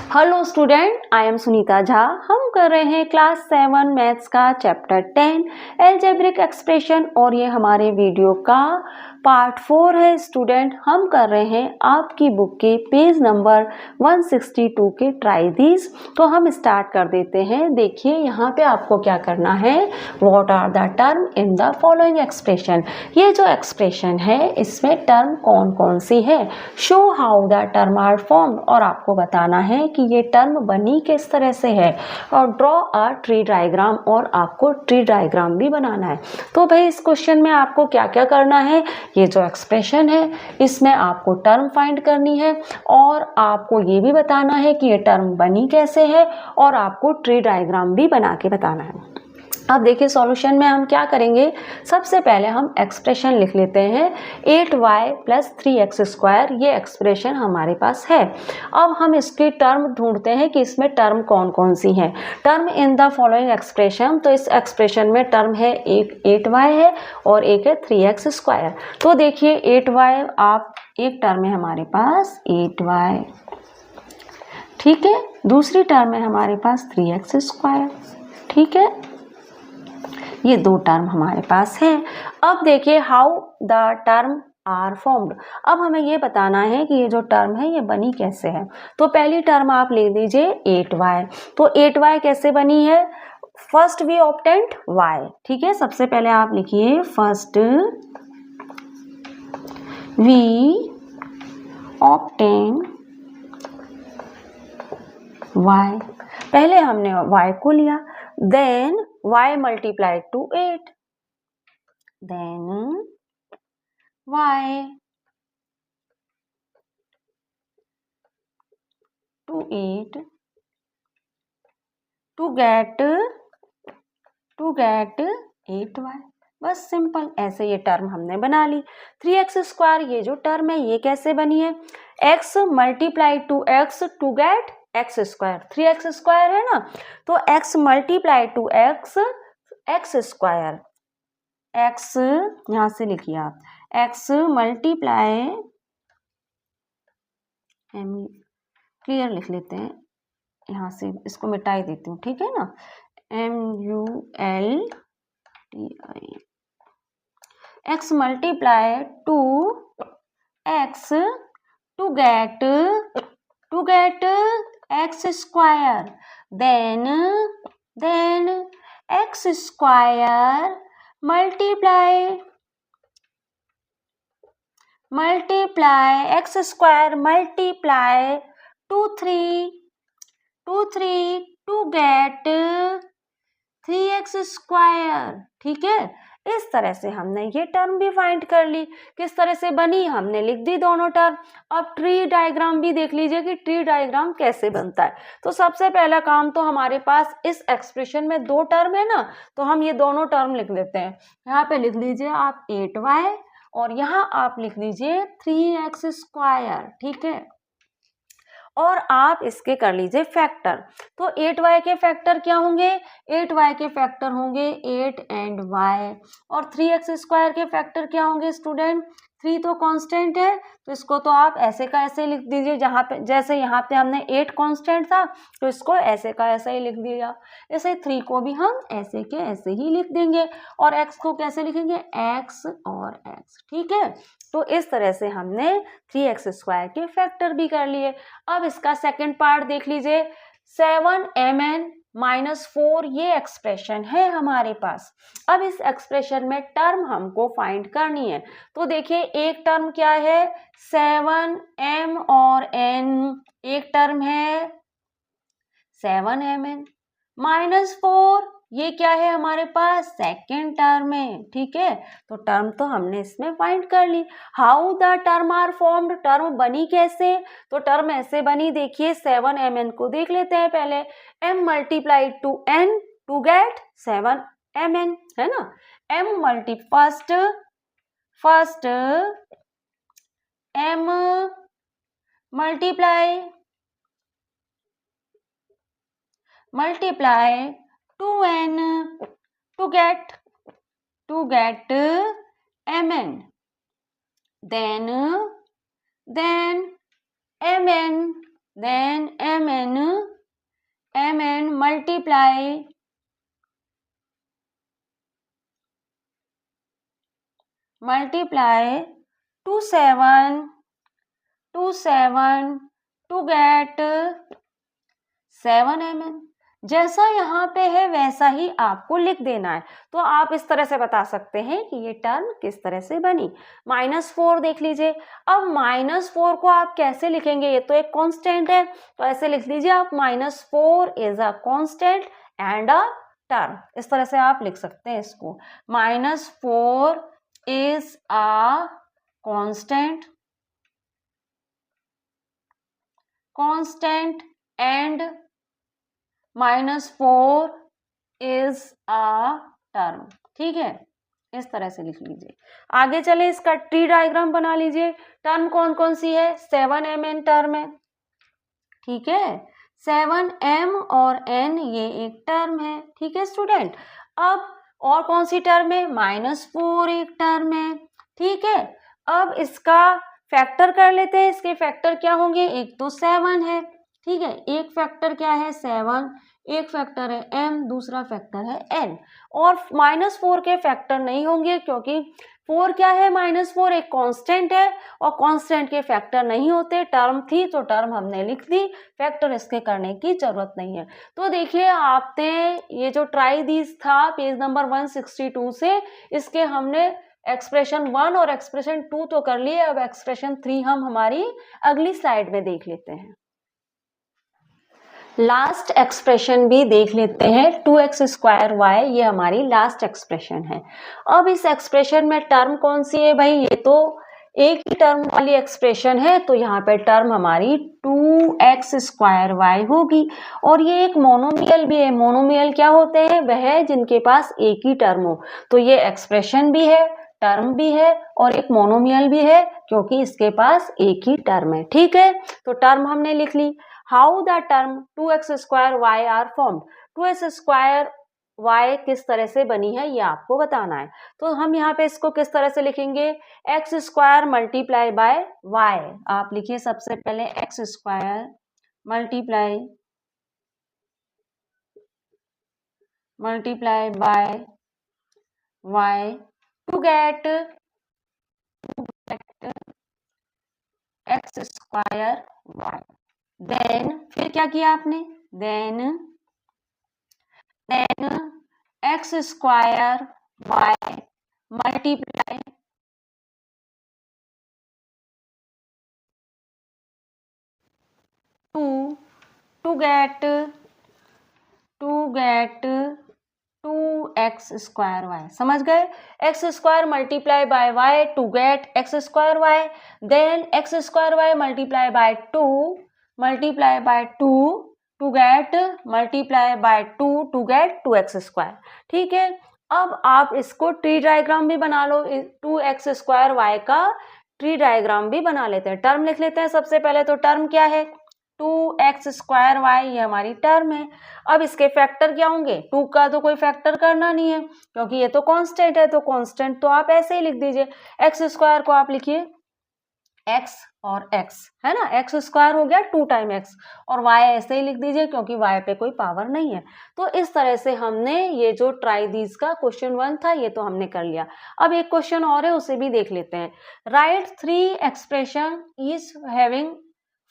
Hello student, I am Sunita Jha. हम कर रहे हैं क्लास 7 मैथ्स का चैप्टर 10 एल्जेब्रिक एक्सप्रेशन और ये हमारे वीडियो का पार्ट 4 है। स्टूडेंट, हम कर रहे हैं आपकी बुक के पेज नंबर 162 के ट्राई दीज। तो हम स्टार्ट कर देते हैं। देखिए यहाँ पे आपको क्या करना है, what are the term in the following expression. ये जो एक्सप्रेशन है इसमें टर्म कौन कौन सी है, show how the term are formed, और आपको बताना है कि ये टर्म बनी किस तरह से है, और ड्रॉ अ ट्री डायग्राम, और आपको ट्री डायग्राम भी बनाना है। तो भाई इस क्वेश्चन में आपको क्या क्या करना है, ये जो एक्सप्रेशन है इसमें आपको टर्म फाइंड करनी है और आपको ये भी बताना है कि ये टर्म बनी कैसे है, और आपको ट्री डायग्राम भी बना के बताना है। अब देखिए सॉल्यूशन में हम क्या करेंगे, सबसे पहले हम एक्सप्रेशन लिख लेते हैं 8y + 3x²। ये एक्सप्रेशन हमारे पास है। अब हम इसकी टर्म ढूंढते हैं कि इसमें टर्म कौन कौन सी हैं। Term in the following expression, तो इस एक्सप्रेशन में टर्म है एक 8y है और एक है 3x²। तो देखिए 8y, आप एक टर्म है हमारे पास 8y, ठीक है। दूसरी टर्म है हमारे पास 3x², ठीक है। ये दो टर्म हमारे पास है। अब देखिए how the term are formed. अब हमें ये बताना है कि ये जो टर्म है ये बनी कैसे है। तो पहली टर्म आप ले लीजिए 8y। तो 8y कैसे बनी है, फर्स्ट वी ऑब्टेन्ड y, ठीक है। सबसे पहले आप लिखिए फर्स्ट वी ऑब्टेन y। पहले हमने y को लिया, then y multiplied to 8, then y to 8 to get 8y। बस सिंपल, ऐसे ये टर्म हमने बना ली। 3x², ये जो टर्म है ये कैसे बनी है, x multiplied to x to get x²। 3x² है ना, तो x multiplied to x, x², x यहां से लिखिए आप, x मल्टीप्लाई, क्लियर लिख लेते हैं यहाँ से, इसको मिटाई देती हूँ, ठीक है ना। MULTI, x multiply to x to get x², then x² multiply x² multiply to 3 to get 3x², ठीक है। इस तरह से हमने ये टर्म भी फाइंड कर ली। किस तरह से बनी, हमने लिख दी दोनों टर्म। अब ट्री डायग्राम भी देख लीजिए कि ट्री डायग्राम कैसे बनता है। तो सबसे पहला काम तो हमारे पास इस एक्सप्रेशन में दो टर्म है ना, तो हम ये दोनों टर्म लिख लेते हैं। यहाँ पे लिख लीजिए आप 8y और यहाँ आप लिख लीजिए 3x², ठीक है। और आप इसके कर लीजिए फैक्टर। तो 8y के फैक्टर क्या होंगे, 8y के फैक्टर होंगे 8 एंड y, और 3x² के फैक्टर क्या होंगे स्टूडेंट, 3 तो कांस्टेंट है, तो इसको तो आप ऐसे का ऐसे लिख दीजिए, जहाँ पे जैसे यहाँ पे हमने 8 कांस्टेंट था तो इसको ऐसे का ऐसा ही लिख दिया। ऐसे 3 को भी हम ऐसे के ऐसे ही लिख देंगे, और x को कैसे लिखेंगे, x और x, ठीक है। तो इस तरह से हमने 3x² के फैक्टर भी कर लिए। अब इसका सेकंड पार्ट देख लीजिए, 7mn-4, ये एक्सप्रेशन है हमारे पास। अब इस एक्सप्रेशन में टर्म हमको फाइंड करनी है। तो देखिए एक टर्म क्या है, 7m और n, एक टर्म है 7mn -4, ये क्या है हमारे पास, सेकेंड टर्म है, ठीक है। तो टर्म तो हमने इसमें फाइंड कर ली। How the term are formed, term बनी कैसे, तो टर्म ऐसे बनी, देखिए 7mn को देख लेते हैं पहले, m multiplied to n to get 7mn, है ना। m multi first m multiply 2n to get mn, then mn then mn multiply to 7 to get 7mn। जैसा यहाँ पे है वैसा ही आपको लिख देना है। तो आप इस तरह से बता सकते हैं कि ये टर्म किस तरह से बनी। -4 देख लीजिए। अब -4 को आप कैसे लिखेंगे, ये तो एक कांस्टेंट है, तो ऐसे लिख लीजिए आप -4 is a constant and a term. इस तरह से आप लिख सकते हैं इसको, -4 is a constant and -4 is a term. ठीक है, इस तरह से लिख लीजिए। आगे चले, इसका ट्री डायग्राम बना लीजिए। टर्म कौन कौन सी है, 7mn टर्म है। ठीक है, 7m और n ये एक टर्म है। ठीक है स्टूडेंट। अब और कौन सी टर्म है, -4 एक टर्म है। ठीक है, अब इसका फैक्टर कर लेते हैं। इसके फैक्टर क्या होंगे, एक तो 7 है। ठीक है, एक फैक्टर क्या है 7, एक फैक्टर है m, दूसरा फैक्टर है n। और -4 के फैक्टर नहीं होंगे क्योंकि 4 क्या है, -4 एक कांस्टेंट है और कांस्टेंट के फैक्टर नहीं होते। टर्म थी तो टर्म हमने लिख दी, फैक्टर इसके करने की जरूरत नहीं है। तो देखिए आपने ये जो ट्राई दीज था पेज नंबर 162 से, इसके हमने एक्सप्रेशन 1 और एक्सप्रेशन 2 तो कर लिए। अब एक्सप्रेशन 3 हम हमारी अगली स्लाइड में देख लेते हैं। लास्ट एक्सप्रेशन भी देख लेते हैं, 2x² ये हमारी लास्ट एक्सप्रेशन है। अब इस एक्सप्रेशन में टर्म कौन सी है भाई, ये तो एक ही टर्म वाली एक्सप्रेशन है, तो यहाँ पे टर्म हमारी 2x² होगी। और ये एक मोनोमियल भी है। मोनोमियल क्या होते हैं, वह जिनके पास एक ही टर्म हो। तो ये एक्सप्रेशन भी है, टर्म भी है और एक मोनोमियल भी है क्योंकि इसके पास एक ही टर्म है। ठीक है, तो टर्म हमने लिख ली। How the term 2x² are formed, 2x² किस तरह से बनी है ये आपको बताना है। तो हम यहाँ पे इसको किस तरह से लिखेंगे, x² मल्टीप्लाई बाय y। आप लिखिए सबसे पहले x² multiply by y to get x²y। Then फिर क्या किया आपने, then x² y multiply to get 2x² समझ गए। x² multiply by y to get x²y। Then x² multiply by 2 to get multiply by 2 to get 2x²। ठीक है, अब आप इसको ट्री डायग्राम भी बना लो। 2x² का ट्री डायग्राम भी बना लेते हैं। टर्म लिख लेते हैं सबसे पहले। तो टर्म क्या है, 2x² ये हमारी टर्म है। अब इसके फैक्टर क्या होंगे, 2 का तो कोई फैक्टर करना नहीं है क्योंकि ये तो कांस्टेंट है। तो कांस्टेंट तो आप ऐसे ही लिख दीजिए। x² को आप लिखिए x और x है ना, x² हो गया 2 टाइम x, और y ऐसे ही लिख दीजिए क्योंकि y पे कोई पावर नहीं है। तो इस तरह से हमने ये जो ट्राई दीज का क्वेश्चन 1 था ये तो हमने कर लिया। अब एक क्वेश्चन और है, उसे भी देख लेते हैं। Right 3 expression is having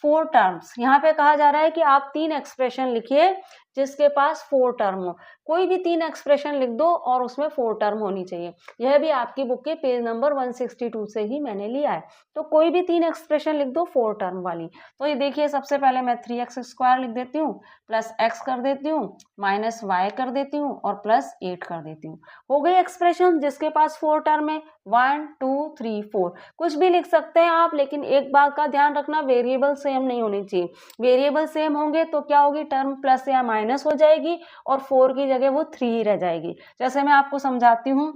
4 terms. यहाँ पे कहा जा रहा है कि आप 3 एक्सप्रेशन लिखिए जिसके पास 4 टर्म हो। कोई भी 3 एक्सप्रेशन लिख दो और उसमें 4 टर्म होनी चाहिए। यह भी आपकी बुक के पेज नंबर 162 से ही मैंने लिया है। तो कोई भी 3 एक्सप्रेशन लिख दो 4 टर्म वाली। तो ये देखिए सबसे पहले मैं 3x² लिख देती हूँ, प्लस x कर देती हूँ, माइनस y कर देती हूँ और प्लस 8 कर देती हूँ। हो गई एक्सप्रेशन जिसके पास 4 टर्म है, 1 2 3 4। कुछ भी लिख सकते हैं आप, लेकिन एक बात का ध्यान रखना, वेरिएबल सेम नहीं होनी चाहिए। वेरिएबल सेम होंगे तो क्या होगी, टर्म प्लस या माइनस हो जाएगी और 4 की जगह वो 3 ही रह जाएगी। जैसे मैं आपको समझाती हूँ,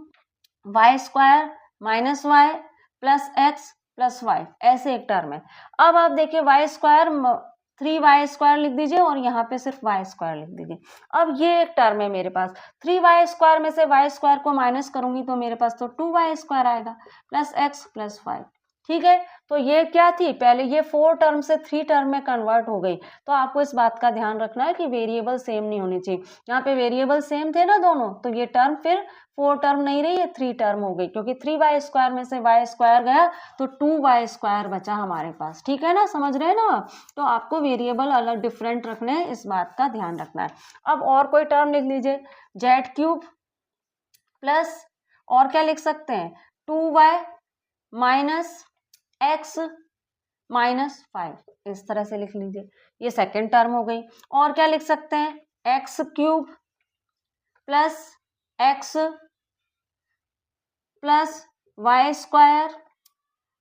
y² minus y plus x plus y, ऐसे एक टर्म है। अब आप देखिए y² 3y² लिख दीजिए और यहाँ पे सिर्फ y² लिख दीजिए। अब ये एक टर्म है मेरे पास। 3y² में से y² को माइनस करूंगी तो मेरे पास तो 2y² आएगा प्लस x प्लस 5। ठीक है। तो ये क्या थी, पहले ये 4 टर्म से 3 टर्म में कन्वर्ट हो गई। तो आपको इस बात का ध्यान रखना है कि वेरिएबल सेम नहीं होनी चाहिए। यहाँ पे वेरिएबल सेम थे ना दोनों, तो ये टर्म फिर 4 टर्म नहीं रही, ये 3 टर्म हो गई, क्योंकि 3y² में से y² गया तो 2y² बचा हमारे पास। ठीक है ना, समझ रहे हैं ना। तो आपको वेरिएबल अलग डिफरेंट रखने हैं, इस बात का ध्यान रखना है। अब और कोई टर्म लिख लीजिए, z³ प्लस, और क्या लिख सकते हैं, 2y माइनस x माइनस 5, इस तरह से लिख लीजिए, ये सेकेंड टर्म हो गई। और क्या लिख सकते हैं, x³ plus x plus y²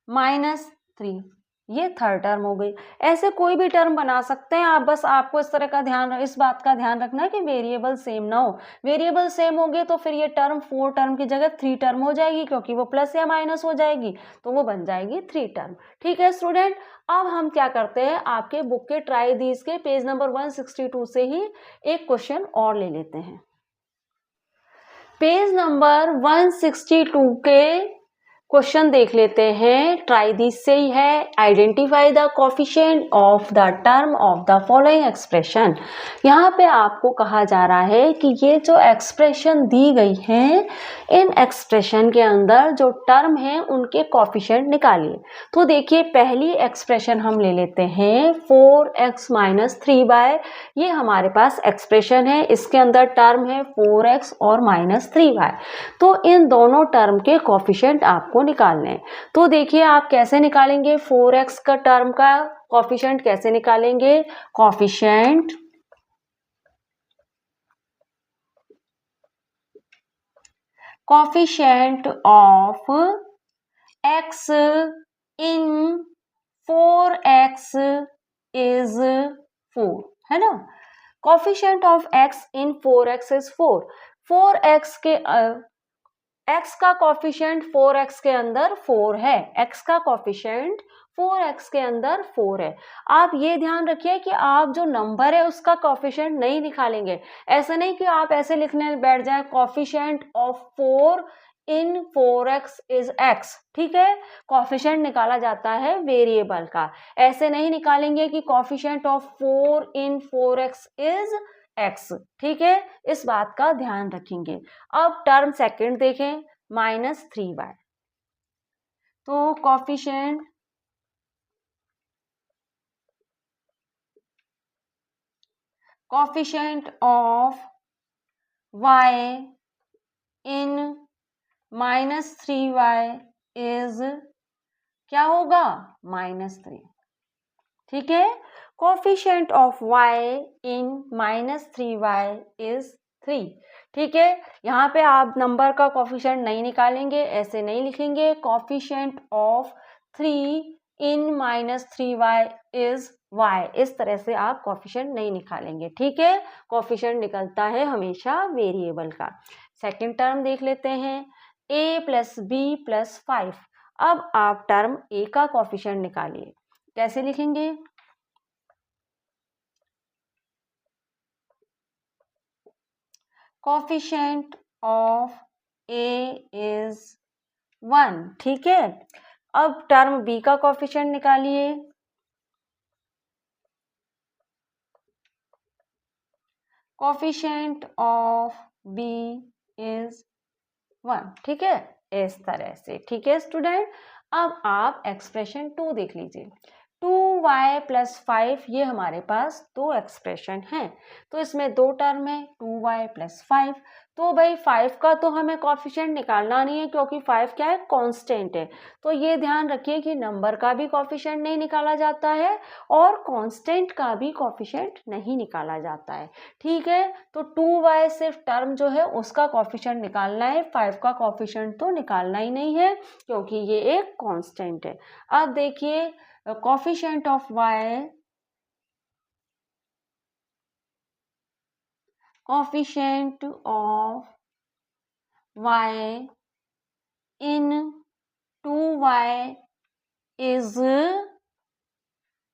minus 3, ये थर्ड टर्म हो गई। ऐसे कोई भी टर्म बना सकते हैं आप, बस आपको इस तरह का ध्यान, इस बात का ध्यान रखना है कि वेरिएबल सेम ना हो। वेरिएबल सेम होंगे तो फिर ये टर्म 4 टर्म की जगह 3 टर्म हो जाएगी, क्योंकि वो प्लस या माइनस हो जाएगी, तो वो बन जाएगी 3 टर्म। ठीक है स्टूडेंट, अब हम क्या करते हैं, आपके बुक के ट्राई दीज के पेज नंबर 162 से ही एक क्वेश्चन और ले लेते हैं। पेज नंबर 162 के क्वेश्चन देख लेते हैं, ट्राई दिस से ही है। Identify the coefficient of the term of the following expression. यहाँ पे आपको कहा जा रहा है कि ये जो एक्सप्रेशन दी गई है, इन एक्सप्रेशन के अंदर जो टर्म है उनके कोफिशिएंट निकालिए। तो देखिए, पहली एक्सप्रेशन हम ले लेते हैं 4x माइनस 3y। ये हमारे पास एक्सप्रेशन है, इसके अंदर टर्म है 4x और माइनस 3y। तो इन दोनों टर्म के कोफिशिएंट आपको निकालने हैं। तो देखिए आप कैसे निकालेंगे, 4x का टर्म का कोफिशिएंट कैसे निकालेंगे, coefficient of x in 4x is 4, है ना। Coefficient of x in 4x is 4। 4x के x का कोफिशिएंट 4x के अंदर 4 है, x का कोफिशिएंट 4x के अंदर 4 है। आप ये ध्यान रखिए कि आप जो नंबर है उसका कोफिशिएंट नहीं निकालेंगे। ऐसा नहीं कि आप ऐसे लिखने बैठ जाए, coefficient of 4 in 4x is x। ठीक है, कोफिशिएंट निकाला जाता है वेरिएबल का, ऐसे नहीं निकालेंगे कि coefficient of 4 in 4x is x। ठीक है, इस बात का ध्यान रखेंगे। अब टर्म सेकंड देखें, माइनस 3y। तो coefficient of y in minus 3y is क्या होगा, माइनस 3। ठीक है, coefficient of y in minus 3y is 3। ठीक है, यहाँ पे आप नंबर का कोफिशिएंट नहीं निकालेंगे, ऐसे नहीं लिखेंगे, coefficient of 3 in minus 3y is y, इस तरह से आप कोफिशिएंट नहीं निकालेंगे। ठीक है, कोफिशिएंट निकलता है हमेशा वेरिएबल का। सेकंड टर्म देख लेते हैं, a प्लस बी प्लस 5। अब आप टर्म a का कोफिशिएंट निकालिए, कैसे लिखेंगे, कोफिशिएंट ऑफ a इज 1। ठीक है, अब टर्म b का कोफिशिएंट निकालिए, कोफिशिएंट ऑफ b इज 1। ठीक है, इस तरह से। ठीक है स्टूडेंट, अब आप एक्सप्रेशन 2 देख लीजिए, 2y प्लस 5, ये हमारे पास दो एक्सप्रेशन हैं। तो इसमें दो टर्म है, 2y प्लस 5। तो भाई 5 का तो हमें कोफिशिएंट निकालना नहीं है, क्योंकि 5 क्या है, कांस्टेंट है। तो ये ध्यान रखिए कि नंबर का भी कोफिशिएंट नहीं निकाला जाता है और कांस्टेंट का भी कोफिशिएंट नहीं निकाला जाता है। ठीक है, तो 2y सिर्फ टर्म जो है उसका कोफिशिएंट निकालना है, 5 का कोफिशिएंट तो निकालना ही नहीं है, क्योंकि ये एक कांस्टेंट है। अब देखिए, coefficient of y, coefficient of y in 2y is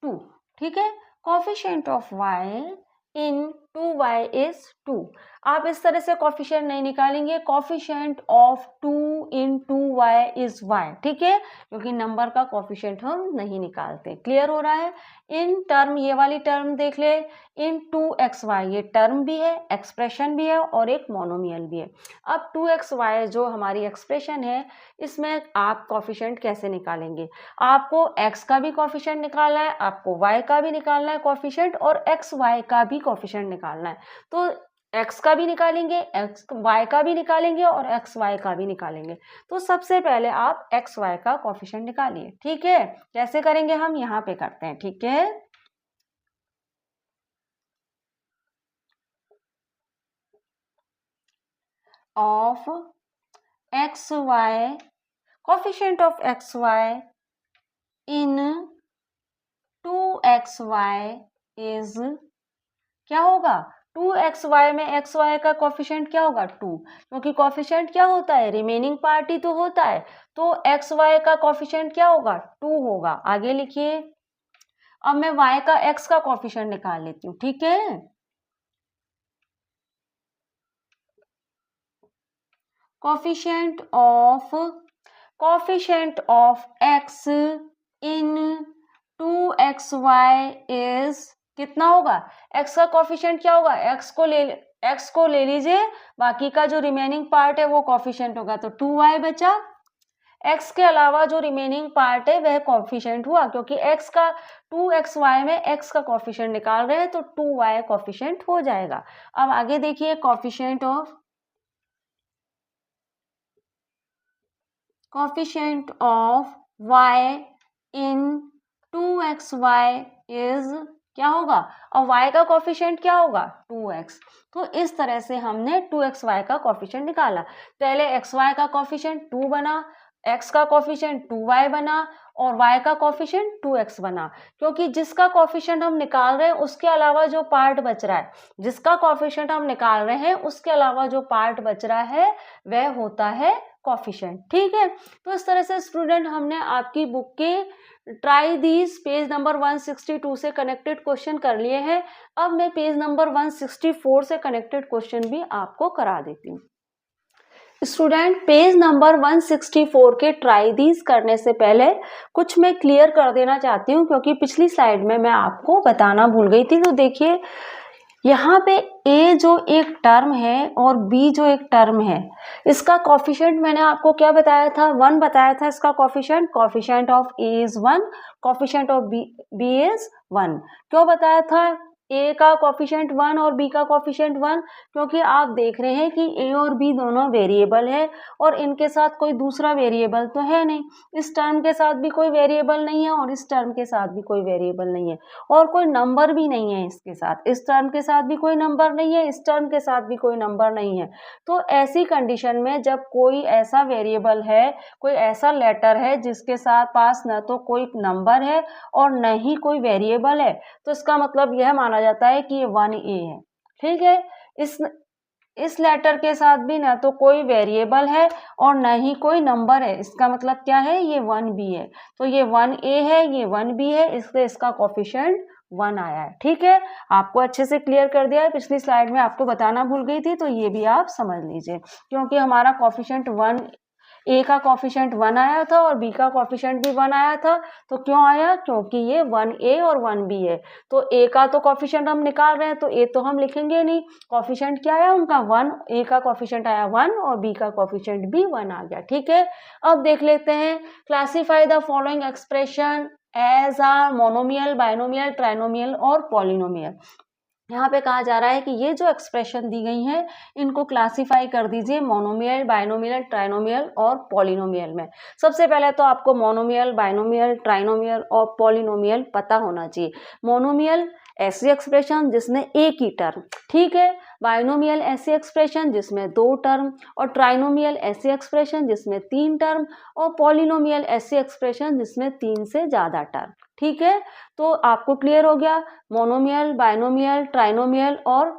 2। ठीक है, coefficient of y in 2y is 2। आप इस तरह से कोफिशिएंट नहीं निकालेंगे, coefficient of 2 in 2y is y, ठीक है, क्योंकि नंबर का कोफिशिएंट हम नहीं निकालते। क्लियर हो रहा है। इन टर्म, ये वाली टर्म देख ले, इन 2xy, ये टर्म भी है, एक्सप्रेशन भी है और एक मोनोमियल भी है। अब 2xy जो हमारी एक्सप्रेशन है, इसमें आप कोफिशिएंट कैसे निकालेंगे? आपको x का भी कोफिशिएंट निकालना है, आपको y का भी निकालना है कोफिशिएंट, और xy का भी कोफिशिएंट निकालना है। तो x का भी निकालेंगे, y का भी निकालेंगे और xy का भी निकालेंगे। तो सबसे पहले आप xy का कोफिशिएंट निकालिए, ठीक है। कैसे करेंगे हम यहाँ पे करते हैं, ठीक है। Of xy, coefficient of xy in 2xy is, क्या होगा? 2xy में xy का कोफिशिएंट क्या होगा? 2, क्योंकि कोफिशिएंट क्या होता है? रिमेनिंग पार्ट ही तो होता है। तो xy का कोफिशिएंट क्या होगा? 2 होगा। आगे लिखिए। अब मैं y का x का कोफिशिएंट निकाल लेती हूँ, ठीक है। Coefficient of x in 2xy is, कितना होगा? x का कोफिशिएंट क्या होगा? x को ले लीजिए, बाकी का जो रिमेनिंग पार्ट है वो कोफिशिएंट होगा, तो 2y बचा। x के अलावा जो रिमेनिंग पार्ट है वह कोफिशिएंट हुआ, क्योंकि x का 2xy में x का कोफिशिएंट निकाल रहे हैं, तो 2y कोफिशिएंट हो जाएगा। अब आगे देखिए, coefficient of y in 2xy is, क्या होगा? और y का कोफिशिएंट क्या होगा? 2x। तो इस तरह से हमने 2xy का कोफिशिएंट निकाला। पहले xy का कोफिशिएंट 2 बना, x का कोफिशिएंट 2y बना और y का कोफिशिएंट 2x बना, क्योंकि जिसका कोफिशिएंट हम निकाल रहे हैं उसके अलावा जो पार्ट बच रहा है, जिसका कोफिशिएंट हम निकाल रहे हैं उसके अलावा जो पार्ट बच रहा है वह होता है कोफिशिएंट, ठीक है। तो इस तरह से स्टूडेंट हमने आपकी बुक के ट्राई दीज पेज नंबर 162 से कनेक्टेड क्वेश्चन कर लिए हैं। अब मैं पेज नंबर 164 से कनेक्टेड क्वेश्चन भी आपको करा देती हूँ। स्टूडेंट, पेज नंबर 164 के ट्राई दीज करने से पहले कुछ मैं क्लियर कर देना चाहती हूँ, क्योंकि पिछली स्लाइड में मैं आपको बताना भूल गई थी। तो देखिए, यहाँ पे a जो एक टर्म है और b जो एक टर्म है, इसका कोफिशिएंट मैंने आपको क्या बताया था? 1 बताया था इसका coefficient. Coefficient of a is 1, coefficient of b is 1। क्यों बताया था a का कोफिशिएंट 1 और b का कोफिशिएंट 1? क्योंकि आप देख रहे हैं कि a और b दोनों वेरिएबल है और इनके साथ कोई दूसरा वेरिएबल तो है नहीं। इस टर्म के साथ भी कोई वेरिएबल नहीं है और इस टर्म के साथ भी कोई वेरिएबल नहीं है, और कोई नंबर भी नहीं है इसके साथ। इस टर्म के साथ भी कोई नंबर नहीं है, इस टर्म के साथ भी कोई नंबर नहीं है। तो ऐसी कंडीशन में जब कोई ऐसा वेरिएबल है, कोई ऐसा लेटर है जिसके साथ पास न तो कोई नंबर है और न ही कोई वेरिएबल है, तो इसका मतलब यह माना जाता है कि ये 1a है, ठीक है। इस लेटर के साथ भी ना तो कोई वेरिएबल है और न ही कोई नंबर है, इसका मतलब क्या है? ये 1b है। तो ये 1a है, ये 1b है, इसलिए इसका कोफिशिएंट 1 आया है, ठीक है। आपको अच्छे से क्लियर कर दिया है, पिछली स्लाइड में आपको बताना भूल गई थी, तो ये भी आप समझ लीजिए। क्योंकि हमारा कोफिशिएंट 1, a का कोफिशिएंट 1 आया था और b का कोफिशिएंट भी 1 आया था। तो क्यों आया? क्योंकि ये 1a और 1b है। तो a का तो कोफिशिएंट हम निकाल रहे हैं, तो a तो हम लिखेंगे नहीं। कोफिशिएंट क्या आया उनका? 1। a का कोफिशिएंट आया 1 और b का कोफिशिएंट भी 1 आ गया, ठीक है। अब देख लेते हैं, classify the following expression as are monomial, binomial, trinomial और पॉलिनोमियल। यहाँ पे कहा जा रहा है कि ये जो एक्सप्रेशन दी गई हैं इनको क्लासिफाई कर दीजिए मोनोमियल, बाइनोमियल, ट्राइनोमियल और पॉलिनोमियल में। सबसे पहले तो आपको मोनोमियल, बाइनोमियल, ट्राइनोमियल और पॉलिनोमियल पता होना चाहिए। मोनोमियल ऐसी एक्सप्रेशन जिसमें एक ही टर्म, ठीक है। बाइनोमियल ऐसी एक्सप्रेशन जिसमें 2 टर्म, और ट्राइनोमियल ऐसी एक्सप्रेशन जिसमें 3 टर्म, और पॉलिनोमियल ऐसी एक्सप्रेशन जिसमें 3 से ज़्यादा टर्म, ठीक है। तो आपको क्लियर हो गया मोनोमियल, बाइनोमियल, ट्राइनोमियल और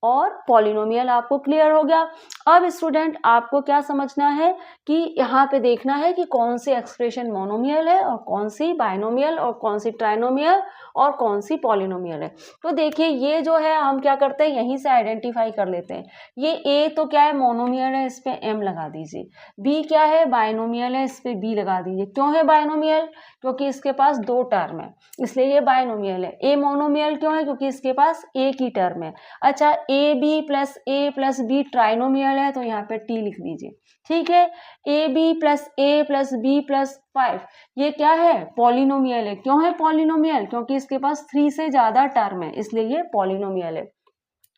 और पॉलिनोमियल आपको क्लियर हो गया। अब स्टूडेंट आपको क्या समझना है कि यहाँ पे देखना है कि कौन सी एक्सप्रेशन मोनोमियल है और कौन सी बाइनोमियल और कौन सी ट्राइनोमियल और कौन सी पॉलिनोमियल है। तो देखिए ये जो है हम क्या करते हैं यहीं से आइडेंटिफाई कर लेते हैं। ये ए तो क्या है मोनोमियल है, इस पे एम लगा दीजिए। बी क्या है बाइनोमियल है, इस पे बी लगा दीजिए। क्यों है बाइनोमियल? क्योंकि इसके पास दो टर्म है इसलिए ये बाइनोमियल है। ए मोनोमियल क्यों है? क्योंकि इसके पास एक ही टर्म है। अच्छा ए प्लस बी ट्राइनोमियल है तो यहाँ पे टी लिख दीजिए। ठीक है, A B plus B plus 5 ये क्या है? पॉलिनोमियल है। क्यों है पॉलिनोमियल? क्योंकि इसके पास 3 से ज्यादा टर्म है इसलिए ये पॉलिनोमियल है।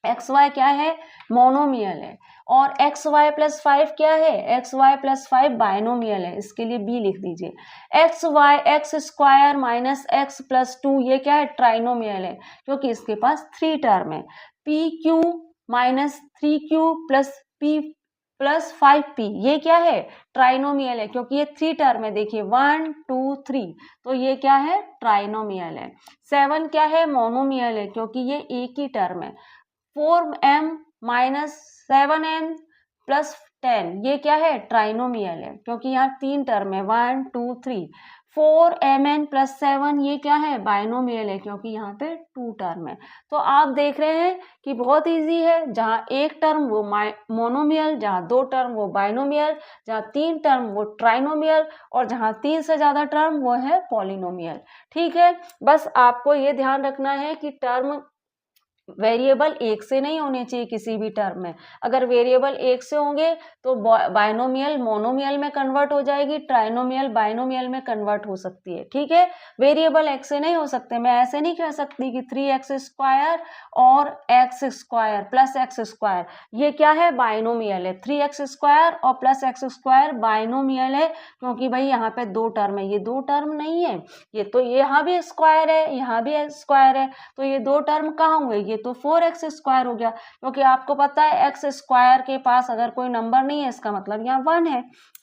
एक्स वाई क्या है? मोनोमियल है। और एक्स वाई प्लस 5 क्या है? एक्स वाई प्लस 5 बाइनोमियल है, इसके लिए बी लिख दीजिए। X Y X square minus X plus 2 ये क्या है? ट्राइनोमियल है क्योंकि इसके पास 3 टर्म है। P Q minus 3q plus P plus 5p ये क्या है? ट्राइनोमियल है क्योंकि ये 3 टर्म है। देखिए 1 2 3 तो ये क्या है? ट्राइनोमियल है। 7 क्या है? मोनोमियल है क्योंकि ये एक ही टर्म है। 4m माइनस 7n प्लस 10 ये क्या है? ट्राइनोमियल है क्योंकि यहाँ 3 टर्म है 1 2 3। 4mn प्लस 7 ये क्या है? बाइनोमियल है क्योंकि यहाँ पे 2 टर्म है। तो आप देख रहे हैं कि बहुत इजी है, जहाँ एक टर्म वो मोनोमियल, जहाँ 2 टर्म वो बाइनोमियल, जहाँ 3 टर्म वो ट्राइनोमियल और जहाँ 3 से ज़्यादा टर्म वो है पॉलिनोमियल। ठीक है, बस आपको ये ध्यान रखना है कि टर्म वेरिएबल एक से नहीं होने चाहिए किसी भी टर्म में। अगर वेरिएबल एक से होंगे तो बाइनोमियल मोनोमियल में कन्वर्ट हो जाएगी, ट्राइनोमियल बाइनोमियल में कन्वर्ट हो सकती है। ठीक है, वेरिएबल एक से नहीं हो सकते। मैं ऐसे नहीं कह सकती कि 3x स्क्वायर और x square plus x square ये क्या है? बाइनोमियल है। 3x स्क्वायर और प्लस एक्स स्क्वायर बाइनोमियल है क्योंकि भाई यहाँ पे 2 टर्म है, ये 2 टर्म नहीं है। ये तो यहाँ भी स्क्वायर है यहाँ भी स्क्वायर है तो ये 2 टर्म कहाँ हुए? ये तो 4x स्क्वायर हो गया क्योंकि आपको पता है एक्स स्क्वायर के पास अगर कोई नंबर नहीं है इसका मतलब यहाँ 1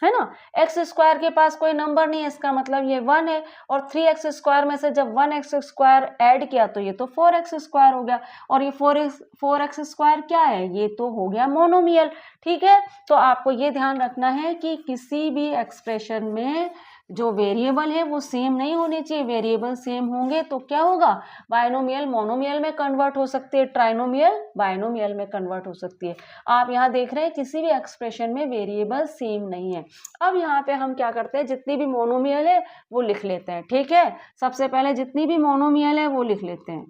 है ना। एक्स स्क्वायर के पास कोई नंबर नहीं है इसका मतलब ये 1 है। और 3x स्क्वायर में से जब 1x स्क्वायर ऐड किया तो ये तो 4x स्क्वायर हो गया। और ये 4x स्क्वायर क्या है? ये तो हो गया मोनोमियल। ठीक है, तो आपको ये ध्यान रखना है कि किसी भी एक्सप्रेशन में जो वेरिएबल है वो सेम नहीं होने चाहिए। वेरिएबल सेम होंगे तो क्या होगा? बाइनोमियल मोनोमियल में कन्वर्ट हो सकती है, ट्राइनोमियल बाइनोमियल में कन्वर्ट हो सकती है। आप यहाँ देख रहे हैं किसी भी एक्सप्रेशन में वेरिएबल सेम नहीं है। अब यहाँ पे हम क्या करते हैं, जितनी भी मोनोमियल है वो लिख लेते हैं। ठीक है, सबसे पहले जितनी भी मोनोमियल है वो लिख लेते हैं।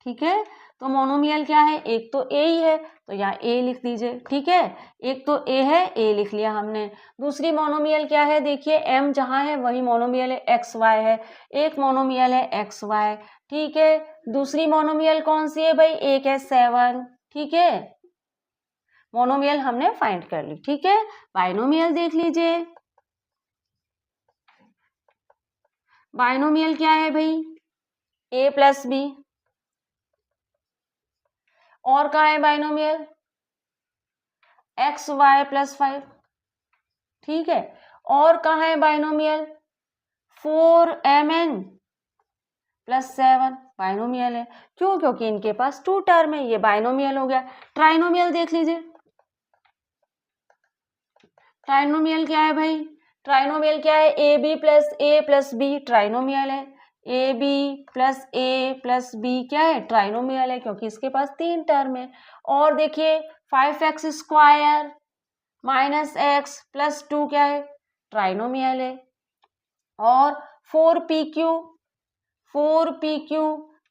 ठीक है, तो मोनोमियल क्या है? एक तो ए ही है तो यहाँ ए लिख दीजिए। ठीक है, एक तो ए है, ए लिख लिया हमने। दूसरी मोनोमियल क्या है? देखिए एम जहाँ है वही मोनोमियल है, एक्स वाई है। एक मोनोमियल है एक्स वाई। ठीक है, दूसरी मोनोमियल कौन सी है भाई? एक है 7। ठीक है, मोनोमियल हमने फाइंड कर ली। ठीक है, बाइनोमियल देख लीजिए। बाइनोमियल क्या है भाई? ए प्लस बी। और कहाँ है बाइनोमियल? X Y plus 5। ठीक है, और कहाँ है बाइनोमियल? 4mn प्लस 7 बाइनोमियल है। क्यों? क्योंकि इनके पास 2 टर्म है, ये बाइनोमियल हो गया। ट्राइनोमियल देख लीजिए। ट्राइनोमियल क्या है भाई? ट्राइनोमियल क्या है? ए प्लस बी ट्राइनोमियल है। ए प्लस बी क्या है? ट्राइनोमियल है क्योंकि इसके पास 3 टर्म है। और देखिए 5x square minus X plus 2 क्या है? ट्राइनोमियल है। और 4pq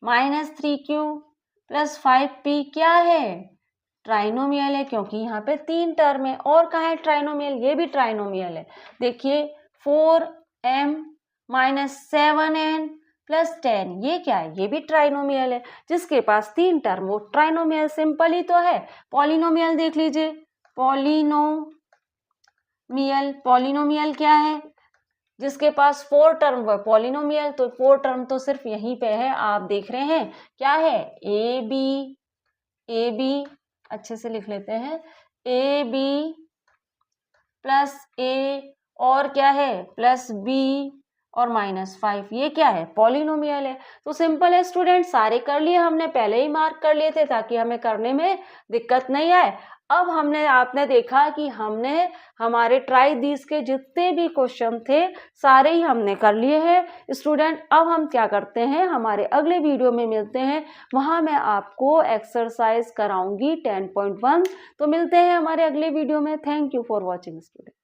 minus 3q plus 5p क्या है? ट्राइनोमियल है क्योंकि यहाँ पे 3 टर्म है। और कहाँ है ट्राइनोमियल? ये भी ट्राइनोमियल है। देखिए 4m माइनस 7n प्लस 10 ये क्या है? ये भी ट्राइनोमियल है। जिसके पास 3 टर्म वो ट्राइनोमियल सिंपल ही तो है। पॉलिनोमियल देख लीजिए। पॉलिनोमियल क्या है? जिसके पास 4 टर्म वो पॉलिनोमियल। तो 4 टर्म तो सिर्फ यहीं पे है, आप देख रहे हैं क्या है? ए बी अच्छे से लिख लेते हैं। ए बी प्लस ए और क्या है? प्लस बी और -5, ये क्या है? पॉलिनोमियल है। तो सिंपल है स्टूडेंट, सारे कर लिए हमने, पहले ही मार्क कर लिए थे ताकि हमें करने में दिक्कत नहीं आए। अब आपने देखा कि हमने हमारे ट्राई दीज के जितने भी क्वेश्चन थे सारे ही हमने कर लिए हैं स्टूडेंट। अब हम क्या करते हैं, हमारे अगले वीडियो में मिलते हैं, वहां मैं आपको एक्सरसाइज कराऊंगी 10.1। तो मिलते हैं हमारे अगले वीडियो में। Thank you for watching student.